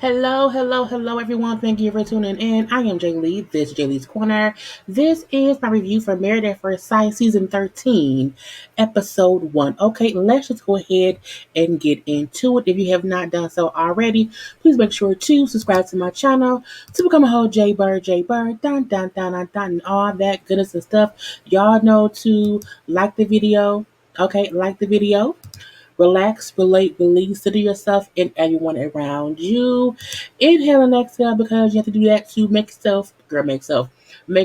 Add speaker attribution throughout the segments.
Speaker 1: Hello, everyone. Thank you for tuning in. I am Jaylee. This is JLeesCorner. This is my review for Married at First Sight, Season 13, Episode 1. Okay, let's just go ahead and get into it. If you have not done so already, please make sure to subscribe to my channel to become a whole JayBird, and all that goodness and stuff. Y'all know to like the video. Okay, like the video. Relax, relate, release, center yourself and everyone around you. Inhale and exhale because you have to do that to make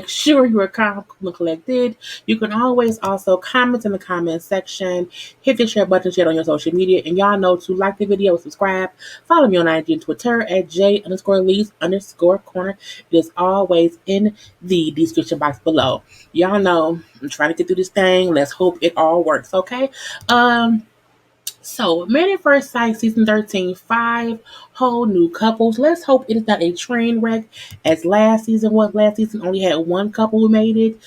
Speaker 1: sure you are calm and collected. You can always also comment in the comment section, hit the share button, share it on your social media, and y'all know to like the video, subscribe, follow me on IG and Twitter at J_Lees_Corner. It is always in the description box below. Y'all know I'm trying to get through this thing. Let's hope it all works, okay? So, Married at First Sight, Season 13, 5 whole new couples. Let's hope it is not a train wreck as last season was. Last season only had one couple who made it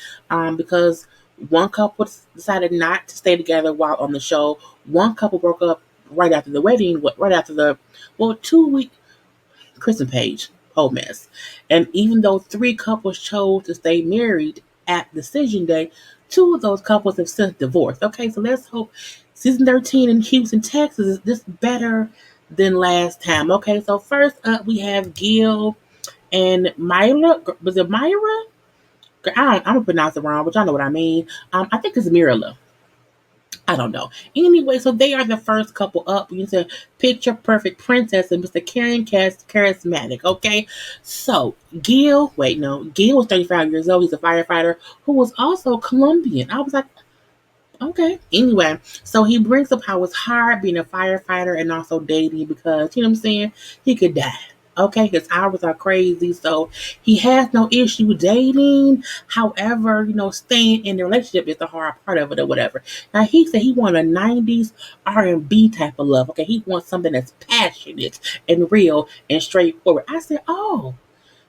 Speaker 1: because one couple decided not to stay together while on the show. One couple broke up right after the wedding, 2 week Kristen Page, whole mess. And even though 3 couples chose to stay married at decision day, 2 of those couples have since divorced. Okay, so let's hope season 13 in Houston, Texas is just better than last time. Okay, so first up we have Gil and Myra. Was it Myra? I'm gonna pronounce it wrong, but y'all know what I mean. I think it's Mirilla. I don't know. Anyway, so they are the first couple up. You said picture perfect princess and Mr. Karen Cast charismatic. Okay. So Gil was 35 years old. He's a firefighter who was also Colombian. I was like, okay. Anyway, so he brings up how it's hard being a firefighter and also dating because, you know what I'm saying? He could die. Okay, his hours are crazy, so he has no issue dating. However, staying in the relationship is the hard part of it or whatever. Now, he said he wanted a 90s R&B type of love. Okay, he wants something that's passionate and real and straightforward. I said, oh,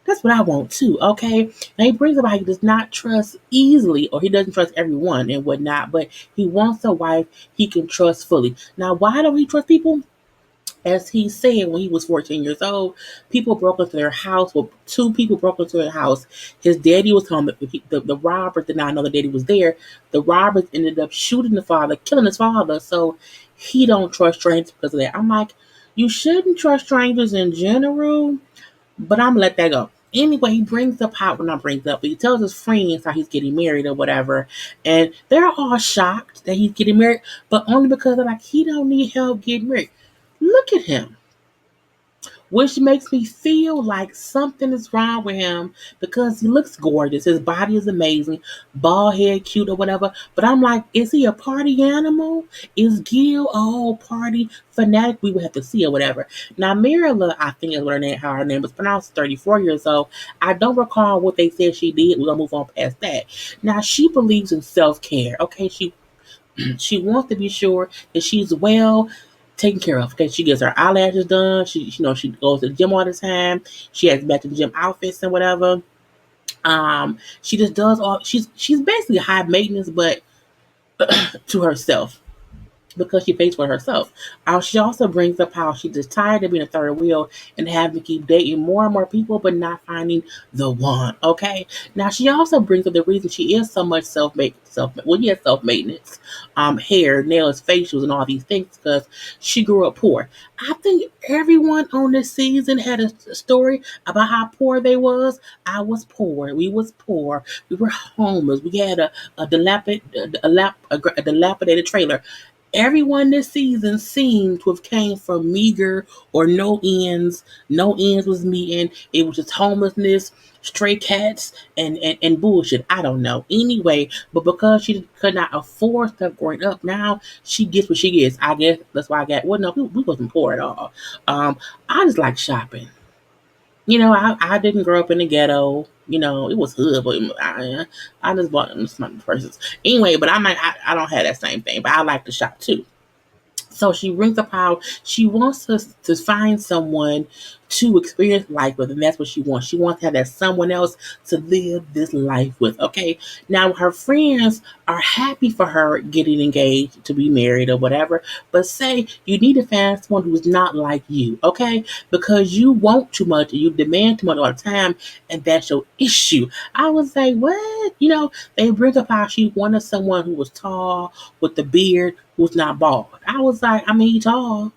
Speaker 1: that's what I want too, okay? Now he brings up how he does not trust easily, or he doesn't trust everyone and whatnot, but he wants a wife he can trust fully. Now, why don't he trust people? As he said, when he was 14 years old, people broke into their house. Well, 2 people broke into their house. His daddy was home. The robbers did not know the daddy was there. The robbers ended up shooting the father, killing his father. So he don't trust strangers because of that. I'm like, you shouldn't trust strangers in general, but I'm gonna let that go. Anyway, he brings up how, well, not brings up, but he tells his friends how he's getting married or whatever. And they're all shocked that he's getting married, but only because they're like, he don't need help getting married. Look at him, which makes me feel like something is wrong with him because he looks gorgeous. His body is amazing, bald head, cute or whatever. But I'm like, is he a party animal? Is Gil a whole party fanatic? We would have to see or whatever. Now, Mirilla, I think is what how her name was pronounced, 34 years old. I don't recall what they said she did. We're gonna move on past that. Now, she believes in self-care. Okay, she wants to be sure that she's well taken care of. Okay, she gets her eyelashes done. She goes to the gym all the time. She has back to the gym outfits and whatever. She just does all. She's basically high maintenance, but to herself, because she pays for herself. She also brings up how she's just tired of being a third wheel and having to keep dating more and more people, but not finding the one. Okay. Now she also brings up the reason she is so much self maintenance, hair, nails, facials, and all these things because she grew up poor. I think everyone on this season had a story about how poor they was. I was poor. We was poor. We were homeless. We had a dilapidated trailer. Everyone this season seemed to have came from meager or no ends. No ends was meeting. It was just homelessness, stray cats, and bullshit. I don't know. Anyway, but because she could not afford stuff growing up, now she gets what she gets. I guess that's why I got. Well, no, we wasn't poor at all. I just like shopping. I didn't grow up in the ghetto. It was hood, but I just bought them some purses. Anyway, but I don't have that same thing, but I like to shop too. So she brings up how she wants us to find someone to experience life with, and that's what she wants. She wants to have that someone else to live this life with. Okay, now her friends are happy for her getting engaged to be married or whatever, but say you need to find someone who's not like you. Okay, because you want too much and you demand too much all the time, and that's your issue. I was like, what? They bring up how she wanted someone who was tall with the beard, who's not bald. I was like, I mean, he tall.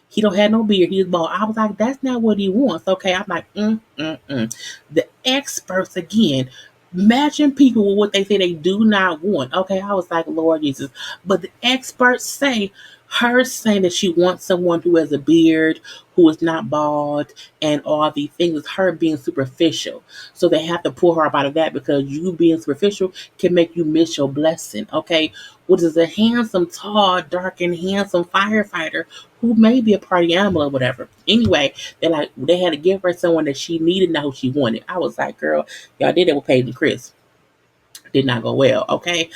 Speaker 1: He don't have no beard. He's bald. I was like, that's not what he wants. Okay. I'm like, The experts again. Imagine people with what they say they do not want. Okay. I was like, Lord Jesus. But the experts say her saying that she wants someone who has a beard, who is not bald, and all these things is her being superficial. So they have to pull her up out of that because you being superficial can make you miss your blessing. Okay. What is a handsome, tall, dark, and handsome firefighter who may be a party animal or whatever. Anyway, they had to give her someone that she needed, not who she wanted. I was like, girl, y'all did it with Paige and Chris. Did not go well. Okay.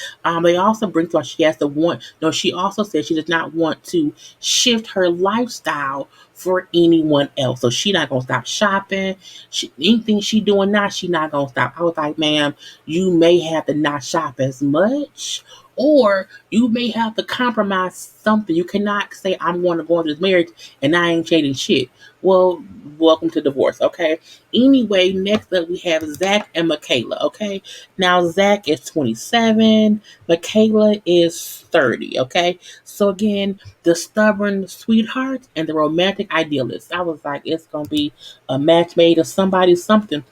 Speaker 1: They also bring to her she has to want. No, she also said she does not want to shift her lifestyle for anyone else. So she not gonna stop shopping. Anything she doing now, she not gonna stop. I was like, ma'am, you may have to not shop as much, or you may have to compromise something. You cannot say I'm going to go into this marriage and I ain't changing shit. Well, welcome to divorce. Okay. Anyway, next up we have Zach and Michaela. Okay. Now, Zach is 27, Michaela is 30, okay? So, again, the stubborn sweetheart and the romantic idealist. I was like, it's going to be a match made of somebody something.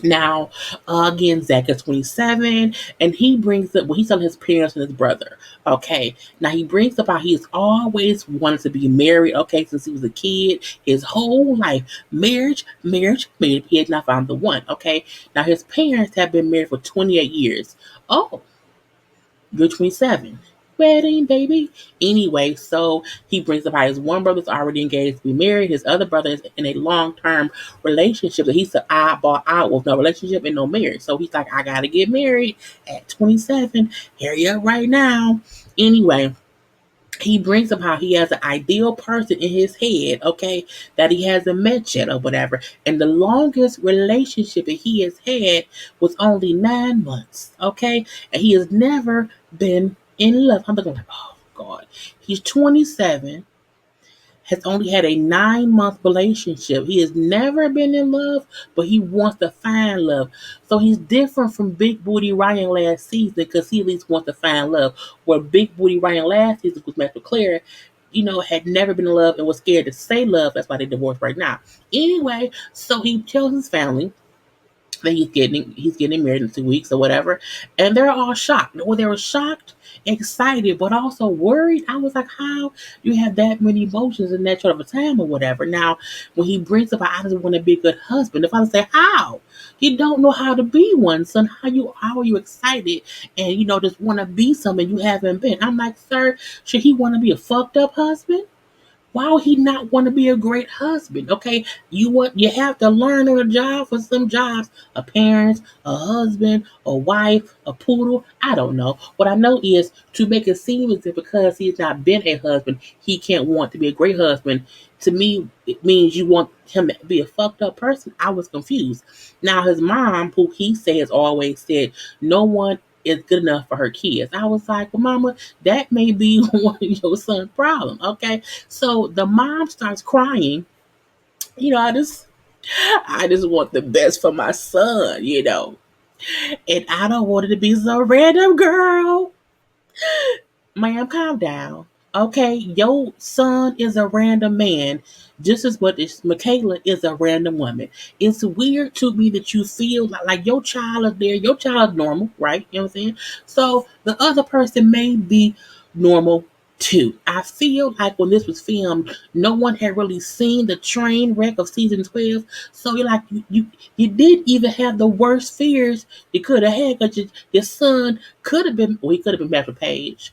Speaker 1: Now, again, Zach is 27, and he brings up, well, he's telling his parents and his brother, okay? Now, he brings up how he's always wanted to be married, okay, since he was a kid, his whole life. Marriage, marriage, marriage. He has not found the one, okay? Now, his parents have been married for 28 years. Oh, you're 27. Wedding, baby. Anyway, so he brings up how his one brother's already engaged to be married. His other brother is in a long-term relationship that he's an eyeball out with no relationship and no marriage. So he's like, I gotta get married at 27. Hurry up right now. Anyway, he brings up how he has an ideal person in his head, okay, that he hasn't met yet or whatever. And the longest relationship that he has had was only 9 months, okay? And he has never been in love. I'm looking like, oh God. He's 27, has only had a 9 month relationship. He has never been in love, but he wants to find love. So he's different from Big Booty Ryan last season because he at least wants to find love. Where Big Booty Ryan last season was met with Claire, had never been in love and was scared to say love. That's why they divorced right now. Anyway, so he tells his family that he's getting married in 2 weeks or whatever, and they're all shocked. Well, they were shocked, excited, but also worried. I was like, how you have that many emotions in that short of a time or whatever. Now, when he brings up, I just want to be a good husband. The father say, how? You don't know how to be one, son. How are you excited and just want to be something you haven't been? I'm like, sir, should he want to be a fucked up husband? Why would he not want to be a great husband? Okay, you have to learn on a job for some jobs. A parent, a husband, a wife, a poodle. I don't know. What I know is to make it seem as if because he's not been a husband, he can't want to be a great husband. To me, it means you want him to be a fucked up person. I was confused. Now his mom, who he says always said, no one is good enough for her kids. I was like, well, mama, that may be one of your son's problem. Okay. So the mom starts crying. I just want the best for my son. And I don't want it to be some random girl. Ma'am, calm down. Okay, your son is a random man, just as what is Michaela is a random woman. It's weird to me that you feel like your child is there. Your child is normal, right? You know what I'm saying? So the other person may be normal too. I feel like when this was filmed, no one had really seen the train wreck of season 12. So you're like, you did even have the worst fears you could have had because your son could have been, well, he could have been back with Paige.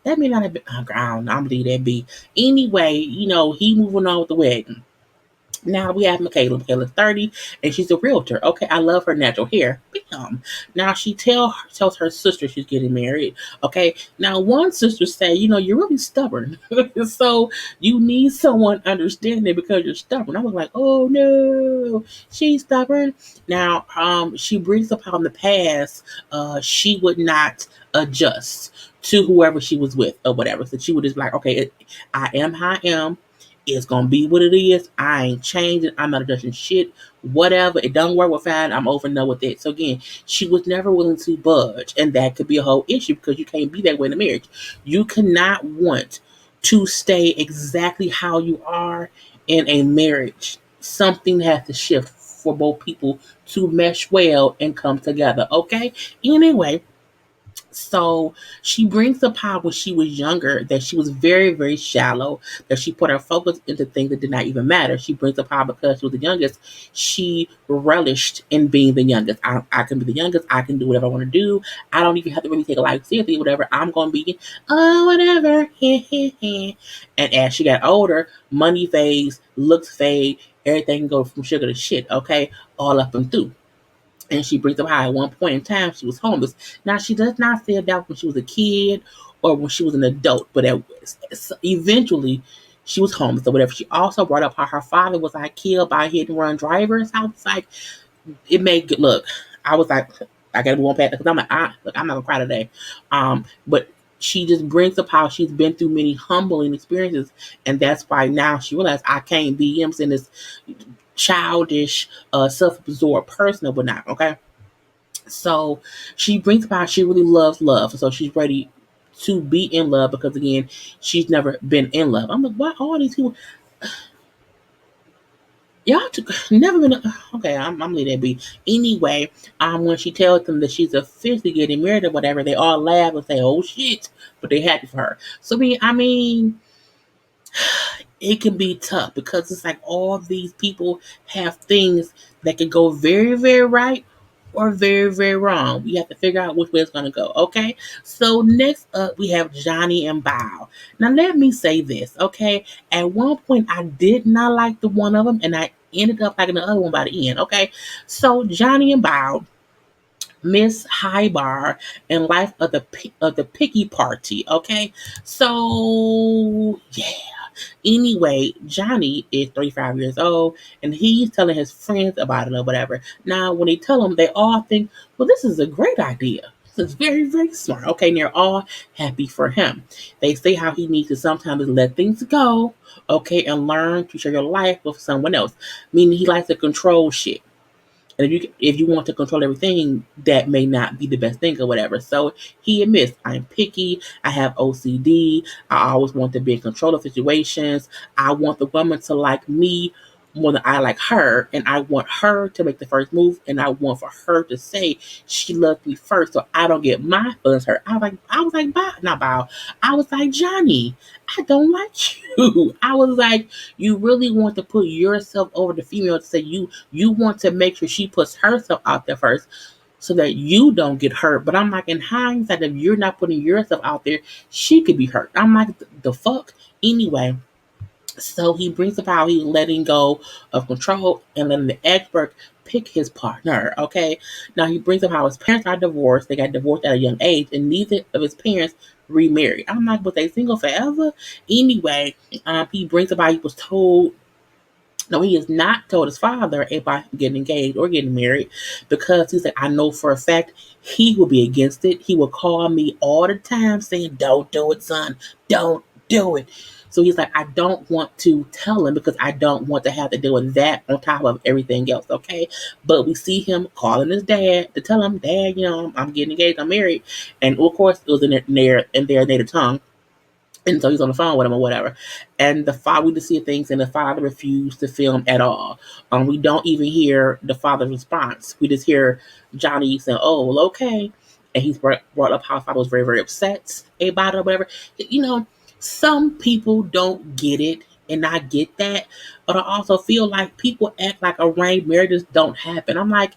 Speaker 1: That may not have been, I don't know, I'm gonna leave that be. Anyway, he moving on with the wedding. Now we have Michaela. Michaela's 30 and she's a realtor. Okay, I love her natural hair. Bam. Now she tells her sister she's getting married. Okay. Now one sister say, you're really stubborn. So you need someone understanding because you're stubborn. I was like, oh no, she's stubborn. Now she brings up how in the past she would not adjust to whoever she was with or whatever. So she would just be like, okay, I am how I am. It's gonna be what it is. I ain't changing. I'm not adjusting shit. Whatever. It don't work with fine. I'm over and done with it. So again, she was never willing to budge, and that could be a whole issue because you can't be that way in a marriage. You cannot want to stay exactly how you are in a marriage. Something has to shift for both people to mesh well and come together. Okay. Anyway, so she brings up how when she was younger that she was very, very shallow, that she put her focus into things that did not even matter. She brings up how because she was the youngest, she relished in being the youngest. I can be the youngest. I can do whatever I want to do. I don't even have to really take a life seriously. Whatever I'm going to be, whatever. And as she got older, money fades, looks fade, everything goes from sugar to shit, okay? All up and through. And she brings up how at one point in time she was homeless. Now she does not say that when she was a kid or when she was an adult, but eventually she was homeless or whatever. She also brought up how her father was like killed by a hit and run driver. So I was like, it made good look. I was like, I gotta move on past because I'm like, look, I'm not gonna cry today. But she just brings up how she's been through many humbling experiences, and that's why now she realized I can't be him in this childish, self-absorbed person or whatnot. Okay, so she brings about she really loves love, so she's ready to be in love because again, she's never been in love. I'm like, why all these people? Y'all never been okay. I'm leaving that be anyway. When she tells them that she's officially getting married or whatever, they all laugh and say, "Oh shit!" But they're happy for her. So I mean, it can be tough because it's like all these people have things that can go very, very right or very, very wrong. We have to figure out which way it's going to go. Okay. So next up, we have Johnny and Bao. Now, let me say this. Okay. At one point, I did not like the one of them, and I ended up liking the other one by the end. Okay. So Johnny and Bao. Miss High Bar and Life of the Picky Party. Okay, so yeah. Anyway, Johnny is 35 years old and he's telling his friends about it or whatever. Now, when they tell him, they all think, well, this is a great idea. This is very, very smart. Okay, and they're all happy for him. They say how he needs to sometimes let things go, okay, and learn to share your life with someone else. Meaning he likes to control shit. And if you want to control everything, that may not be the best thing or whatever. So he admits, I'm picky. I have OCD. I always want to be in control of situations. I want the woman to like me more than I like her, and I want her to make the first move, and I want for her to say she loves me first, so I don't get my feelings hurt. I was like, Bow, not Bow. I was like, Johnny, I don't like you. I was like, you really want to put yourself over the female to say you want to make sure she puts herself out there first so that you don't get hurt. But I'm like, in hindsight, if you're not putting yourself out there, she could be hurt. I'm like, the fuck? Anyway, so he brings up how he's letting go of control and letting the expert pick his partner. Okay. Now he brings up how his parents are divorced. They got divorced at a young age, and neither of his parents remarried. I'm like, but they single forever? Anyway, he brings up how he was told no, he is not told his father about getting engaged or getting married because he said, I know for a fact he will be against it. He will call me all the time saying, don't do it, son. Don't do it. So he's like, I don't want to tell him because I don't want to have to deal with that on top of everything else, okay? But we see him calling his dad to tell him, Dad, I'm getting engaged, I'm married. And of course, it was in their native tongue. And so he's on the phone with him or whatever. And the father, we just see things, and the father refused to film at all. We don't even hear the father's response. We just hear Johnny saying, oh, well, okay. And he's brought up how the father was very, very upset about it or whatever. Some people don't get it, and I get that. But I also feel like people act like arranged marriages don't happen. I'm like,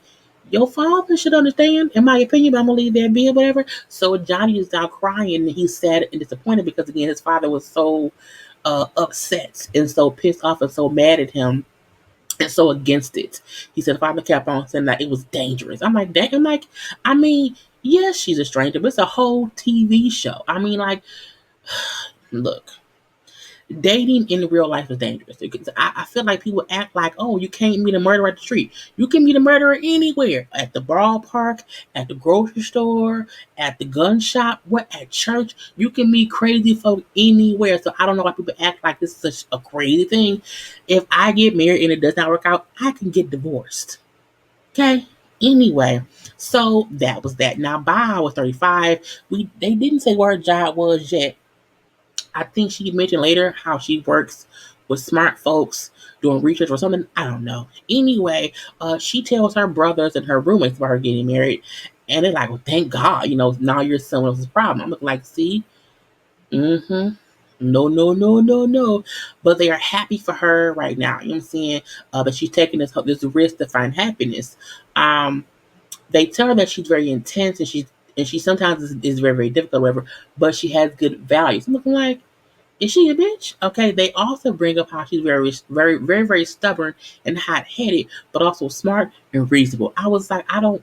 Speaker 1: your father should understand, in my opinion, but I'm gonna leave that be or whatever. So Johnny is now crying and he's sad and disappointed because again his father was so upset and so pissed off and so mad at him and so against it. He said, father kept on saying that it was dangerous. I'm like, dang. I'm like, I mean, yes, she's a stranger, but it's a whole TV show. I mean, like, look, dating in real life is dangerous. Because I feel like people act like, oh, you can't meet a murderer at the street. You can meet a murderer anywhere. At the ballpark, at the grocery store, at the gun shop, what at church. You can meet crazy folk anywhere. So I don't know why people act like this is such a crazy thing. If I get married and it does not work out, I can get divorced. Okay? Anyway, so that was that. Now, Bao was 35. They didn't say what her job was yet. I think she mentioned later how she works with smart folks doing research or something. I don't know. Anyway, she tells her brothers and her roommates about her getting married. And they're like, well, thank God, now you're someone else's problem. I'm like, see? Mm-hmm. No, no, no, no, no. But they are happy for her right now. You know what I'm saying? But she's taking this risk to find happiness. They tell her that she's very intense and she sometimes is very, very difficult, whatever, but she has good values. I'm looking like, is she a bitch? Okay. They also bring up how she's very, very, very, very stubborn and hot headed, but also smart and reasonable. I was like, I don't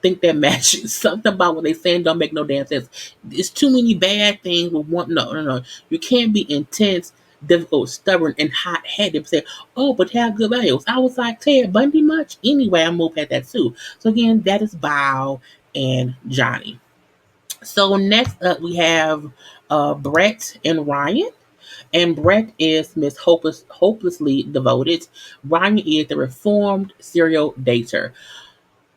Speaker 1: think that matches. Something about what they saying don't make no damn sense. It's too many bad things with one. No, no, no. You can't be intense, difficult, stubborn, and hot headed. Say, oh, but have good values. I was like, Ted Bundy much? Anyway, I moved past that too. So again, that is Bao and Johnny. So next up we have Brett and Ryan. And Brett is hopelessly devoted. Ryan is the reformed serial dater.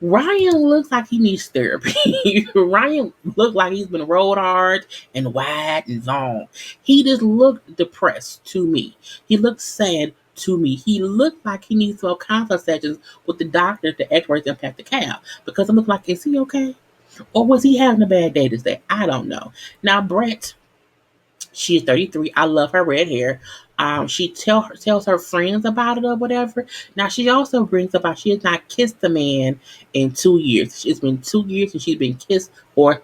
Speaker 1: Ryan looks like he needs therapy. Ryan looks like he's been rolled hard and wide and long. He just looked depressed to me. He looked sad to me. He looked like he needs some consult sessions with the doctor to x-ray impact the calf. Because I'm looking like, is he okay? Or was he having a bad day today? I don't know. Now, Brett, she's 33. I love her red hair. She tells her friends about it or whatever. Now, she also brings up how she has not kissed a man in 2 years. It's been 2 years since she's been kissed or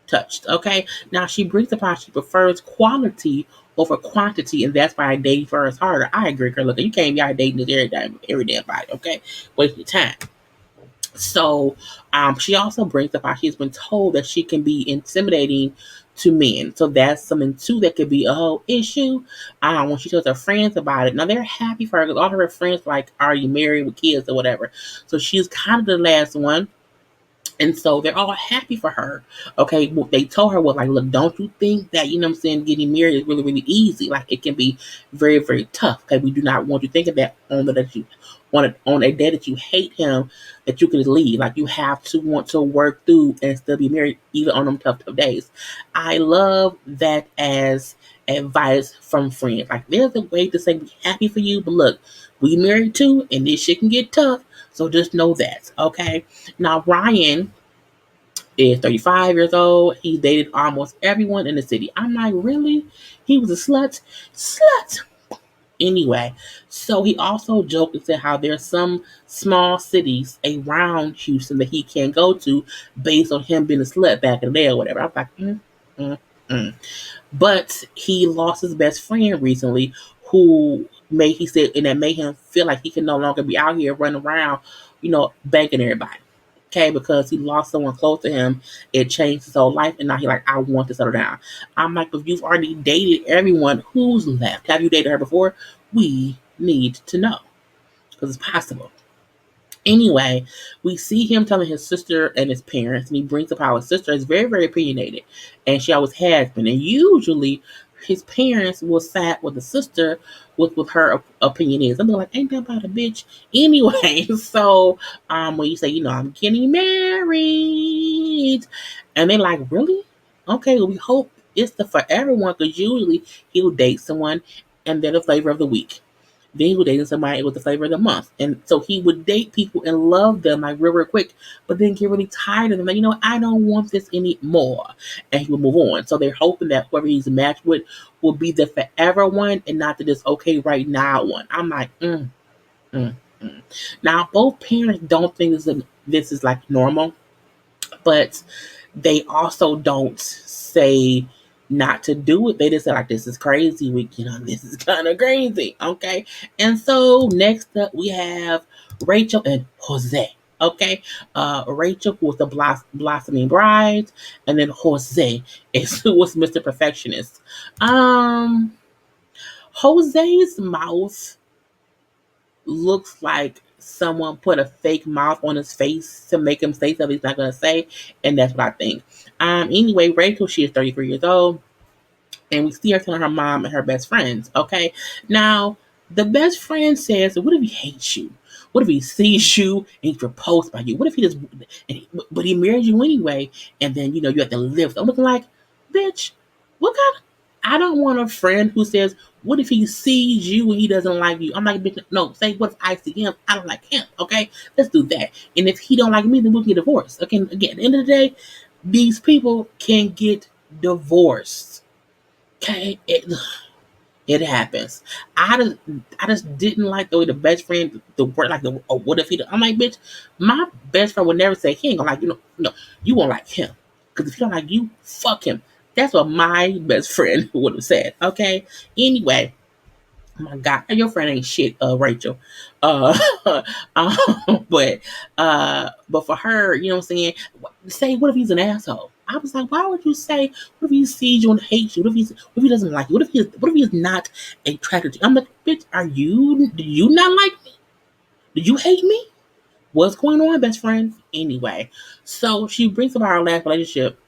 Speaker 1: touched. Okay. Now, she brings up how she prefers quality over quantity, and that's why dating for her is harder. I agree, girl. Look, you can't be out dating this every damn body. Okay, waste your time. So she also brings up how she's been told that she can be intimidating to men. So that's something too that could be a whole issue. When she tells her friends about it, now they're happy for her because all of her friends like, are you married with kids or whatever? So she's kind of the last one. And so they're all happy for her. Okay. What they told her was like, look, don't you think that, what I'm saying, getting married is really, really easy. Like it can be very, very tough. Okay. We do not want you to think of that on a day that you hate him, that you can leave. Like you have to want to work through and still be married even on them tough, tough days. I love that as advice from friends. Like there's a way to say be happy for you, but look, we married too, and this shit can get tough. So just know that. Okay. Now Ryan is 35 years old. He's dated almost everyone in the city. I'm like, really? He was a slut? Slut! Anyway, so he also joked and said how there's some small cities around Houston that he can't go to based on him being a slut back in the day or whatever. I was like, mm, mm. But he lost his best friend recently, he said, and that made him feel like he can no longer be out here running around, banking everybody. Okay, because he lost someone close to him, it changed his whole life, and now he's like, I want to settle down. I'm like, if you've already dated everyone, who's left? Have you dated her before? We need to know because it's possible. Anyway, we see him telling his sister and his parents, and he brings up how his sister is very, very opinionated, and she always has been. And usually, his parents will side with the sister with her opinion is. I'm like, ain't that about a bitch? Anyway, so when you say, I'm getting married, and they're like, really? Okay, well, we hope it's the forever one because usually he'll date someone and they're the flavor of the week. Then he was dating somebody, it was the flavor of the month. And so he would date people and love them like real, real quick, but then get really tired of them. Like, I don't want this anymore. And he would move on. So they're hoping that whoever he's matched with will be the forever one and not the just okay right now one. I'm like, mm. Now, both parents don't think this is like normal, but they also don't say not to do it. They just said like, this is crazy. This is kind of crazy. Okay. And so next up we have Rachel and Jose. Okay. Rachel was the blossoming bride, and then Jose is who was Mr. Perfectionist. Um, Jose's mouth looks like someone put a fake mouth on his face to make him say something he's not gonna say, and that's what I think. Anyway, Rachel, she is 33 years old, and we see her telling her mom and her best friends. Okay, now the best friend says, "What if he hates you? What if he sees you and he's repulsed by you? What if he just, but he marries you anyway, and then you have to live?" I'm looking like, bitch, what kind? I don't want a friend who says, "What if he sees you and he doesn't like you?" I'm like, bitch, no. Say, what if I see him? I don't like him. Okay, let's do that. And if he don't like me, then we can get divorced. Okay, again, at the end of the day, these people can get divorced. Okay, it happens. I just didn't like the way the best friend the word like the what if he? I'm like, bitch, my best friend would never say he ain't gonna like you. No, you won't like him because if he don't like you, fuck him. That's what my best friend would have said. Okay. Anyway, oh my God, your friend ain't shit, Rachel. Uh, but for her, you know what I'm saying? Say, what if he's an asshole? I was like, why would you say, what if he sees you and hates you? What if he doesn't like you? What if he is not attracted to you? I'm like, bitch, do you not like me? Do you hate me? What's going on, best friend? Anyway, so she brings up our last relationship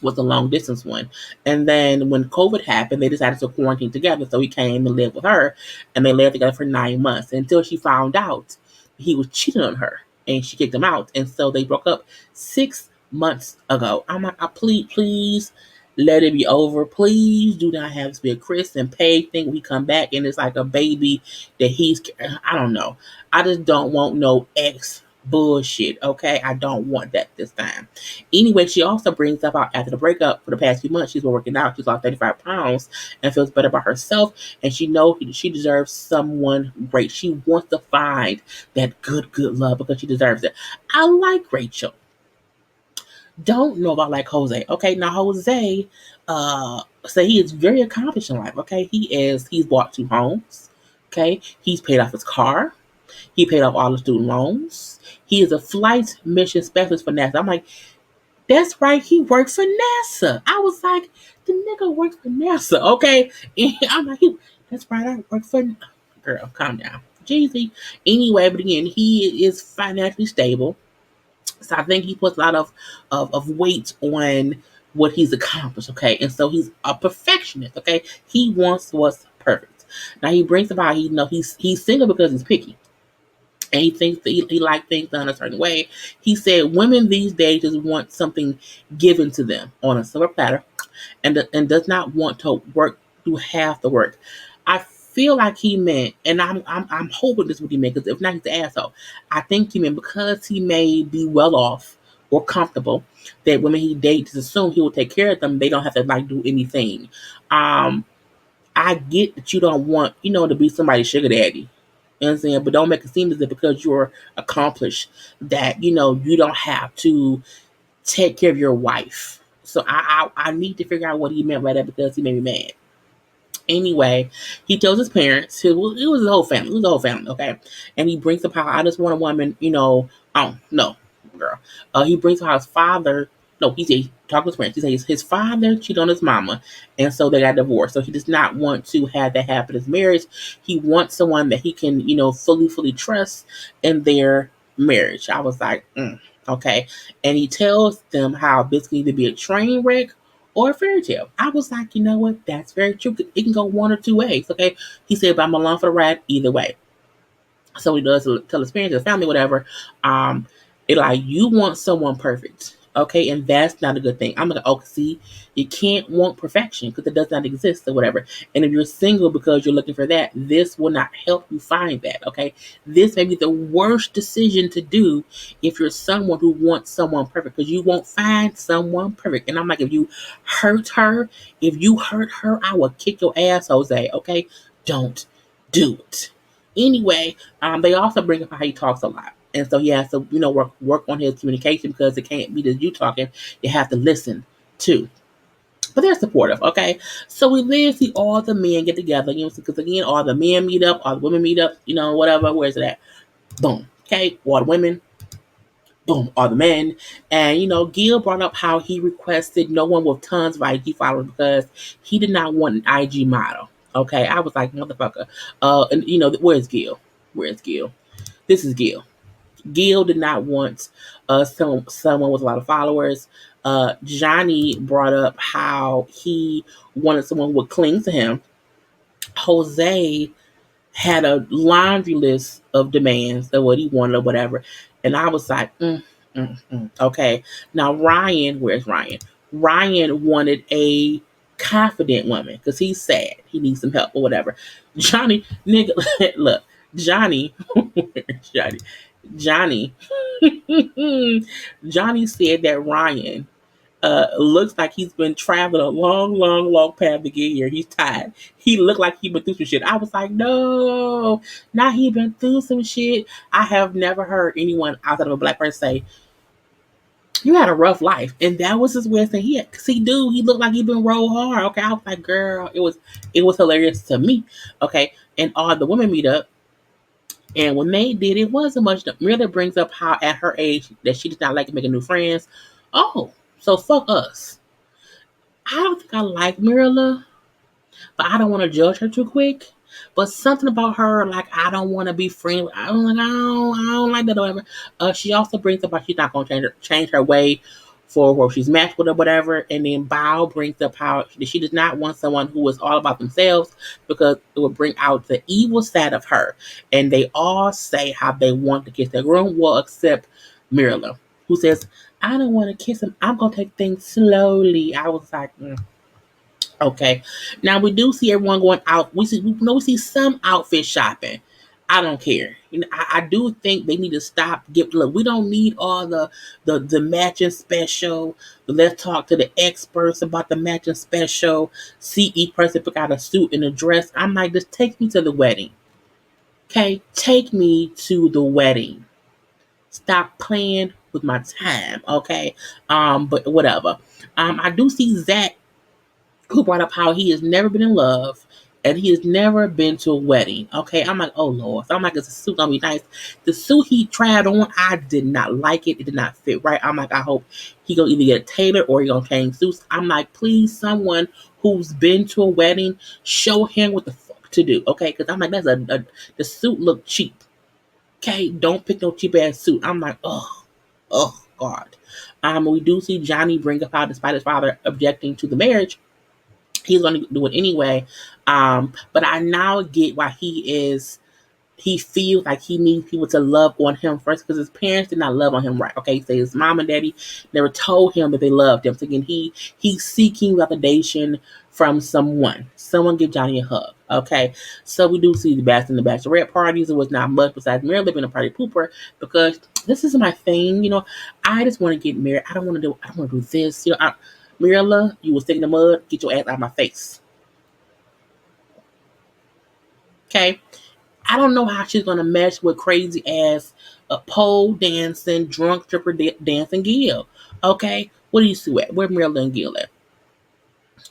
Speaker 1: was a long distance one. And then when COVID happened, they decided to quarantine together. So he came and lived with her, and they lived together for 9 months until she found out he was cheating on her, and she kicked him out. And so they broke up 6 months ago. I'm like, please let it be over. Please do not have this be a Chris and Paige thing. We come back and it's like a baby that I don't know. I just don't want no ex bullshit. Okay, I don't want that this time. Anyway, she also brings up how after the breakup for the past few months, she's been working out. She's lost 35 pounds and feels better about herself. And she knows she deserves someone great. She wants to find that good love because she deserves it. I like Rachel. Don't know about like Jose. Okay, now Jose, so he is very accomplished in life. Okay, he's bought 2 homes. Okay, he's paid off his car. He paid off all the student loans. He is a flight mission specialist for NASA. I'm like, that's right, he worked for NASA. I was like, the nigga works for NASA, okay? And I'm like, that's right, I work for. Girl, calm down. Jeezy. Anyway, but again, he is financially stable. So I think he puts a lot of weight on what he's accomplished, okay? And so he's a perfectionist, okay? He wants what's perfect. Now he brings about he's single because he's picky. And he thinks that he likes things done a certain way. He said women these days just want something given to them on a silver platter, and does not want to do half the work. I feel like he meant, and I'm hoping this is what he meant, because if not, he's an asshole. I think he meant because he may be well off or comfortable, that women he dates assume he will take care of them. They don't have to like do anything. Um, I get that you don't want, to be somebody's sugar daddy. You know what I'm saying? But don't make it seem as if because you're accomplished that, you don't have to take care of your wife. So I need to figure out what he meant by that because he made me mad. Anyway, he tells his parents, it was the whole family. It was the whole family, okay? And he brings up how I just want a woman, oh, no, girl. He brings up how his father, no, he's talking to his parents. He says his father cheated on his mama, and so they got divorced. So he does not want to have that happen in his marriage. He wants someone that he can, fully trust in their marriage. I was like, okay. And he tells them how this can either be a train wreck or a fairy tale. I was like, you know what? That's very true. It can go one or two ways. Okay. He said, but I'm along for the ride either way. So he does tell his parents, his family, whatever. It like you want someone perfect. Okay, and that's not a good thing. I'm like, oh, see, you can't want perfection because it does not exist or whatever. And if you're single because you're looking for that, this will not help you find that. Okay, this may be the worst decision to do if you're someone who wants someone perfect because you won't find someone perfect. And I'm like, if you hurt her, I will kick your ass, Jose. Okay, don't do it. Anyway, they also bring up how he talks a lot. And so he has to, work on his communication because it can't be just you talking. You have to listen too. But they're supportive, okay? So we then see all the men get together, because again, all the men meet up, all the women meet up, whatever. Where's it at? Boom. Okay, all the women, boom, all the men. And Gil brought up how he requested no one with tons of IG followers because he did not want an IG model. Okay, I was like, motherfucker. And where's Gil? Where's Gil? This is Gil. Gil did not want someone with a lot of followers. Johnny brought up how he wanted someone who would cling to him. Jose had a laundry list of demands of what he wanted or whatever. And I was like, okay. Now, Ryan, where's Ryan? Ryan wanted a confident woman because he's sad. He needs some help or whatever. Johnny, nigga, look, Johnny, Johnny, Johnny, Johnny said that Ryan looks like he's been traveling a long, long, long path to get here. He's tired. He looked like he been through some shit. I was like, no, now he been through some shit. I have never heard anyone outside of a black person say, you had a rough life. And that was his way of saying, yeah, because he looked like he been rolled hard. Okay, I was like, girl, it was hilarious to me. Okay, and all the women meet up. And when they did, it wasn't much. Miranda brings up how at her age that she does not like making new friends. Oh, so fuck us. I don't think I like Miranda, but I don't want to judge her too quick. But something about her, like I don't want to be friends. I don't like that or whatever. She also brings up how she's not going to change her way for where she's matched with or whatever. And then Bao brings up how she does not want someone who is all about themselves because it would bring out the evil side of her. And they all say how they want to kiss their groom, well, except Mirla, who says, I don't want to kiss him. I'm going to take things slowly. I was like, okay. Now we do see everyone going out. We see some outfit shopping. I don't care. I do think they need to stop. Look, we don't need all the matching special. Let's talk to the experts about the matching special. See each person pick out a suit and a dress. I'm like, just take me to the wedding. Okay, take me to the wedding. Stop playing with my time. Okay, but whatever. I do see Zach who brought up how he has never been in love and he has never been to a wedding. Okay, I'm like, oh Lord. So I'm like, is the suit gonna be nice? The suit he tried on, I did not like it. It did not fit right. I'm like, I hope he gonna either get a tailor or he gonna change suits. I'm like, please, someone who's been to a wedding, show him what the fuck to do. Okay, because I'm like, the suit looked cheap. Okay, don't pick no cheap ass suit. I'm like, oh God. We do see Johnny bring up how, despite his father objecting to the marriage, he's going to do it anyway. But I now get why he feels like he needs people to love on him first because his parents did not love on him right. Okay, so his mom and daddy never told him that they loved him. So again, he's seeking validation from someone. Someone give Johnny a hug. Okay, so we do see the Bachelor and the Bachelorette parties. It was not much besides Mary living a party pooper because this is my thing. I just want to get married. I don't want to do this. Mirella, you will stick in the mud. Get your ass out of my face. Okay? I don't know how she's going to mesh with crazy ass pole dancing, drunk stripper dancing Gil. Okay? What do you see at? Where Mirella and Gil at?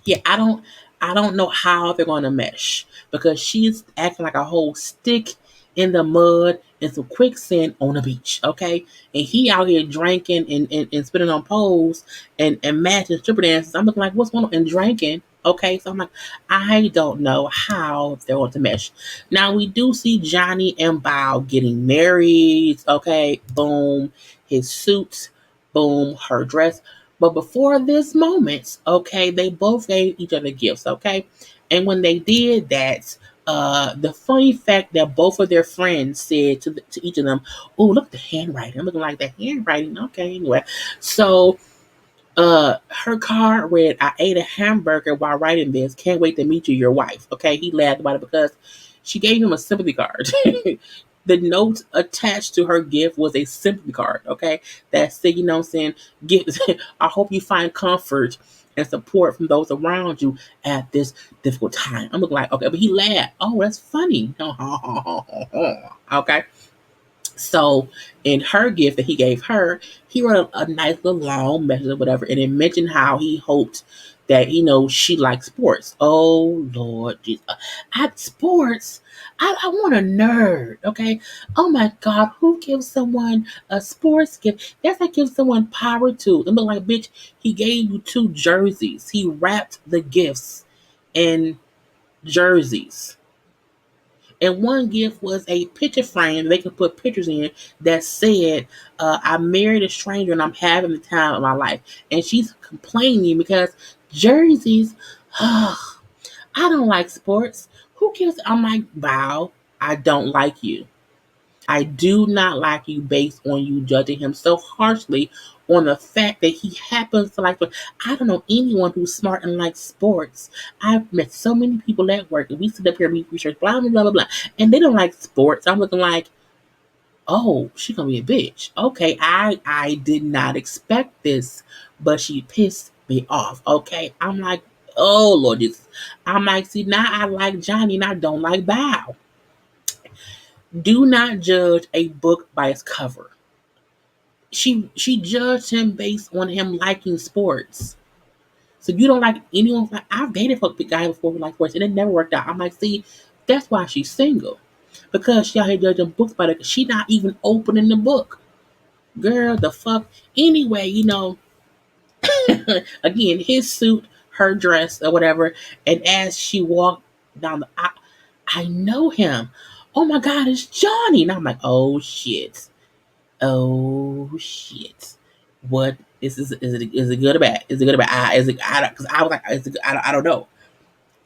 Speaker 1: Yeah, I don't know how they're going to mesh because she's acting like a whole stick in the mud and some quicksand on the beach, okay? And he out here drinking and spitting on poles and matching stripper dances. I'm looking like, what's going on? And drinking, okay? So I'm like, I don't know how they're going to mesh. Now, we do see Johnny and Bao getting married, okay? Boom, his suit, boom, her dress. But before this moment, okay, they both gave each other gifts, okay? And when they did that, the funny fact that both of their friends said to each of them, oh, look at the handwriting. I'm looking like the handwriting. Okay, anyway. So her card read, I ate a hamburger while writing this. Can't wait to meet you, your wife. Okay, he laughed about it because she gave him a sympathy card. The note attached to her gift was a sympathy card, okay? That said, saying, I hope you find comfort and support from those around you at this difficult time. I'm looking like, okay, but he laughed. Oh, that's funny. Okay. So in her gift that he gave her, he wrote a nice little long message or whatever, and it mentioned how he hoped that she likes sports. Oh Lord, Jesus. At sports, I want a nerd. Okay. Oh my God, who gives someone a sports gift? That's like giving someone power tools. I'm like, bitch, he gave you two jerseys. He wrapped the gifts in jerseys. And one gift was a picture frame they could put pictures in that said, I married a stranger and I'm having the time of my life. And she's complaining because jerseys, I don't like sports. Who cares? I'm like, wow, I don't like you. I do not like you based on you judging him so harshly on the fact that he happens to like sports. I don't know anyone who's smart and likes sports. I've met so many people at work and we sit up here and we research blah blah blah blah blah and they don't like sports. I'm looking like, oh, she gonna be a bitch. Okay, I did not expect this, but she pissed me off. Okay. I'm like, oh Lord Jesus. I'm like, see, now I like Johnny and I don't like Bow. Do not judge a book by its cover. She judged him based on him liking sports. So you don't like anyone. Like, I've dated a guy before who liked sports and it never worked out. I'm like, see, that's why she's single. Because she out here judging books by it. She not even opening the book. Girl, the fuck. Anyway, again, his suit, her dress, or whatever. And as she walked down I know him. Oh my God, it's Johnny. And I'm like, oh shit. Oh shit! What is it good or bad? Is it good or bad? Is it? Because I was like, is it, I don't know.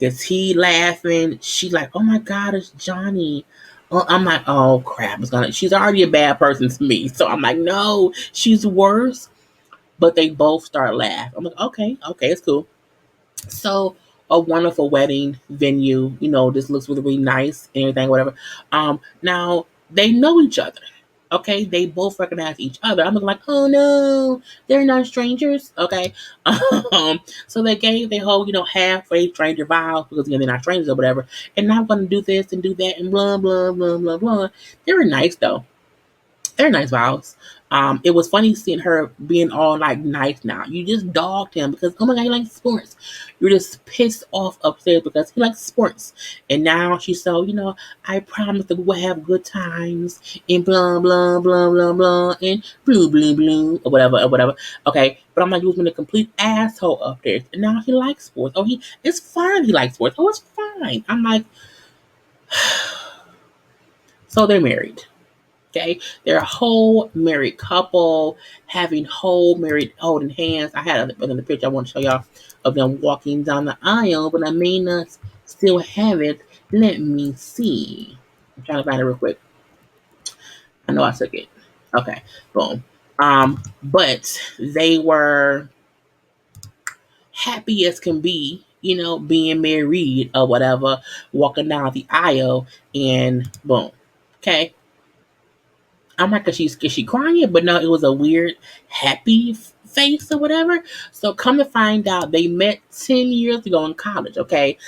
Speaker 1: Is he laughing? She like, oh my God, it's Johnny. I'm like, oh crap! She's already a bad person to me, so I'm like, no, she's worse. But they both start laughing. I'm like, okay, it's cool. So a wonderful wedding venue. This looks really, really nice and everything, whatever. Now they know each other. Okay, they both recognize each other. I'm like, oh no, they're not strangers. Okay, so they gave their whole, halfway stranger vows because they're not strangers or whatever. And now I'm gonna do this and do that and blah blah blah blah blah. They were nice though. They're nice vows. It was funny seeing her being all like nice now. You just dogged him because oh my God, he likes sports. You're just pissed off upstairs because he likes sports. And now she's so, I promise that we will have good times and blah blah blah blah blah and blue blue blue or whatever. Okay. But I'm like, you was being a complete asshole upstairs. And now he likes sports. Oh, it's fine he likes sports. Oh, it's fine. I'm like, so they're married. Okay, they're a whole married couple having whole married holding hands. I had another picture I want to show y'all of them walking down the aisle, but I may not still have it. Let me see. I'm trying to find it real quick. I know I took it. Okay, boom. But they were happy as can be, being married or whatever, walking down the aisle, and boom. Okay, I'm like, is she crying? But no, it was a weird, happy face or whatever. So come to find out, they met 10 years ago in college, okay?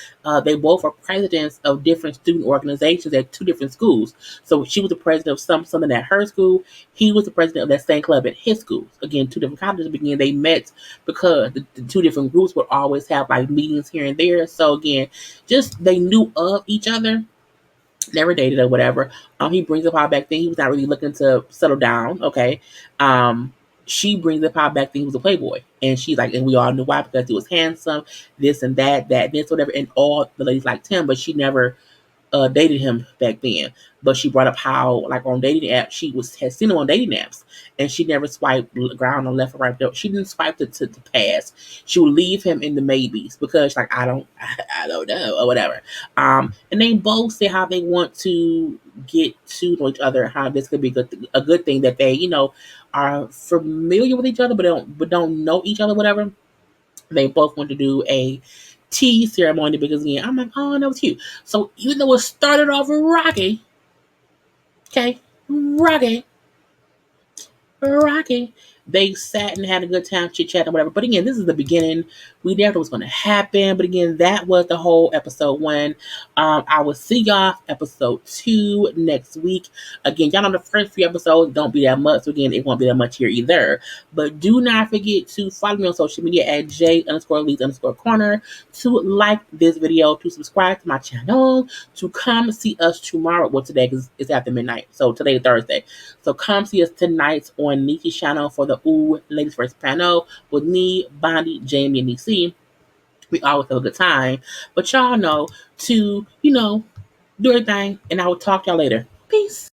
Speaker 1: They both are presidents of different student organizations at two different schools. So she was the president of something at her school. He was the president of that same club at his school. Again, two different colleges. Again, they met because the two different groups would always have like meetings here and there. So again, just they knew of each other, never dated or whatever. He brings up how back then he was not really looking to settle down. Okay. She brings up how back then he was a playboy, and she's like, and we all knew why because he was handsome, this and that, this, whatever, and all the ladies liked him, but she never dated him back then. But she brought up how, like on dating apps, had seen him on dating apps, and she never swiped ground or left or right. She didn't swipe to pass. She would leave him in the maybes because like I don't know or whatever. And they both say how they want to get to know each other, how this could be a good thing that they are familiar with each other but don't know each other, whatever. They both want to do a tea ceremony because again, I'm like, oh, that was cute. So even though it started off rocky, okay, rocky, rocky, they sat and had a good time, chit chat or whatever. But again, this is the beginning. We never know what's going to happen. But again, that was the whole episode 1. I will see y'all episode 2 next week. Again, y'all know the first few episodes don't be that much. So again, it won't be that much here either. But do not forget to follow me on social media at J_Lees_Corner, to like this video, to subscribe to my channel, to come see us tomorrow. Well, today because it's after midnight. So today is Thursday. So come see us tonight on Nikki's channel for the Ooh Ladies First panel with me, Bonnie, Jamie, and Niecy. We always have a good time. But y'all know to, do your thing. And I will talk to y'all later. Peace.